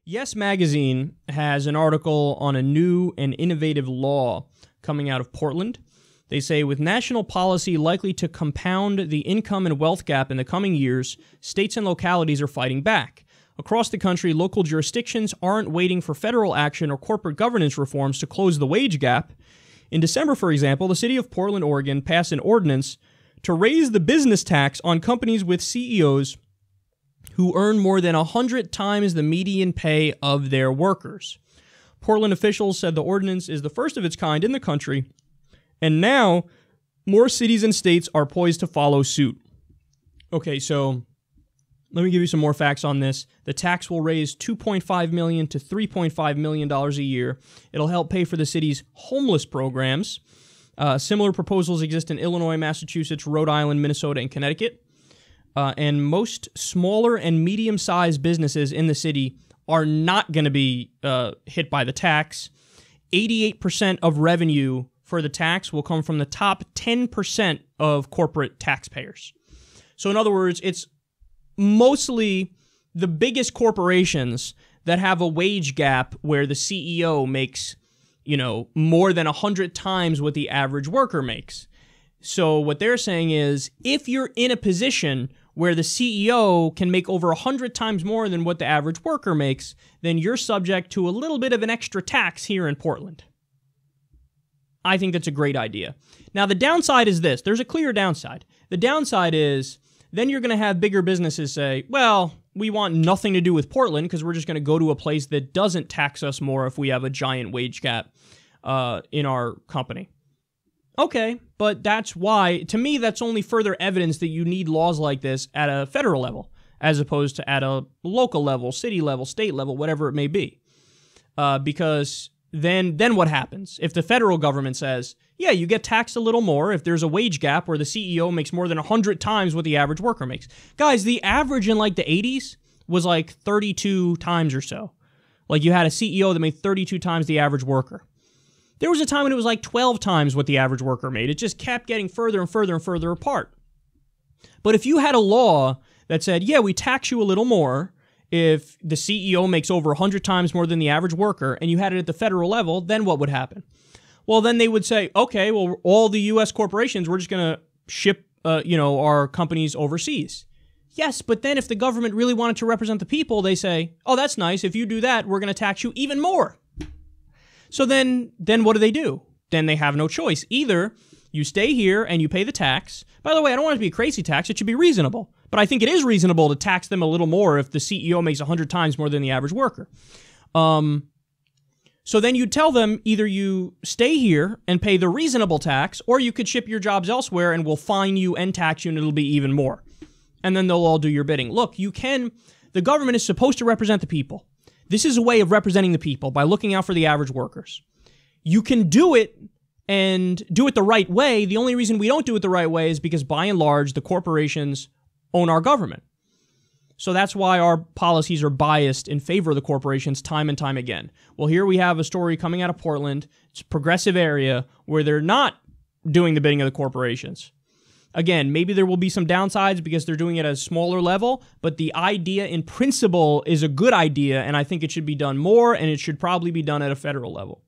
Yes Magazine has an article on a new and innovative law coming out of Portland. They say, with national policy likely to compound the income and wealth gap in the coming years, states and localities are fighting back. Across the country, local jurisdictions aren't waiting for federal action or corporate governance reforms to close the wage gap. In December, for example, the city of Portland, Oregon, passed an ordinance to raise the business tax on companies with CEOs who earn more than 100 times the median pay of their workers. Portland officials said the ordinance is the first of its kind in the country, and now more cities and states are poised to follow suit. Okay, so let me give you some more facts on this. The tax will raise $2.5 million to $3.5 million a year. It'll help pay for the city's homeless programs. Similar proposals exist in Illinois, Massachusetts, Rhode Island, Minnesota, and Connecticut. And most smaller and medium-sized businesses in the city are not going to be hit by the tax. 88% of revenue for the tax will come from the top 10% of corporate taxpayers. So in other words, it's mostly the biggest corporations that have a wage gap where the CEO makes, more than 100 times what the average worker makes. So what they're saying is, if you're in a position where the CEO can make over 100 times more than what the average worker makes, then you're subject to a little bit of an extra tax here in Portland. I think that's a great idea. Now, the downside is this. There's a clear downside. The downside is then you're going to have bigger businesses say, well, we want nothing to do with Portland because we're just going to go to a place that doesn't tax us more if we have a giant wage gap in our company. Okay, but that's why, to me, that's only further evidence that you need laws like this at a federal level, as opposed to at a local level, city level, state level, whatever it may be. Because then what happens? If the federal government says, yeah, you get taxed a little more if there's a wage gap where the CEO makes more than 100 times what the average worker makes. Guys, the average in like the 80s was like 32 times or so. Like you had a CEO that made 32 times the average worker. There was a time when it was like 12 times what the average worker made. It just kept getting further and further and further apart. But if you had a law that said, yeah, we tax you a little more if the CEO makes over 100 times more than the average worker, and you had it at the federal level, then what would happen? Well, then they would say, okay, well, all the U.S. corporations, we're just going to ship, our companies overseas. Yes, but then if the government really wanted to represent the people, they say, oh, that's nice. If you do that, we're going to tax you even more. So then what do? Then they have no choice. Either you stay here and you pay the tax. By the way, I don't want it to be a crazy tax. It should be reasonable. But I think it is reasonable to tax them a little more if the CEO makes 100 times more than the average worker. So then you tell them either you stay here and pay the reasonable tax, or you could ship your jobs elsewhere and we'll fine you and tax you and it'll be even more. And then they'll all do your bidding. Look, the government is supposed to represent the people. This is a way of representing the people by looking out for the average workers. You can do it and do it the right way. The only reason we don't do it the right way is because by and large, the corporations own our government. So that's why our policies are biased in favor of the corporations time and time again. Well, here we have a story coming out of Portland. It's a progressive area where they're not doing the bidding of the corporations. Again, maybe there will be some downsides because they're doing it at a smaller level, but the idea in principle is a good idea, and I think it should be done more, and it should probably be done at a federal level.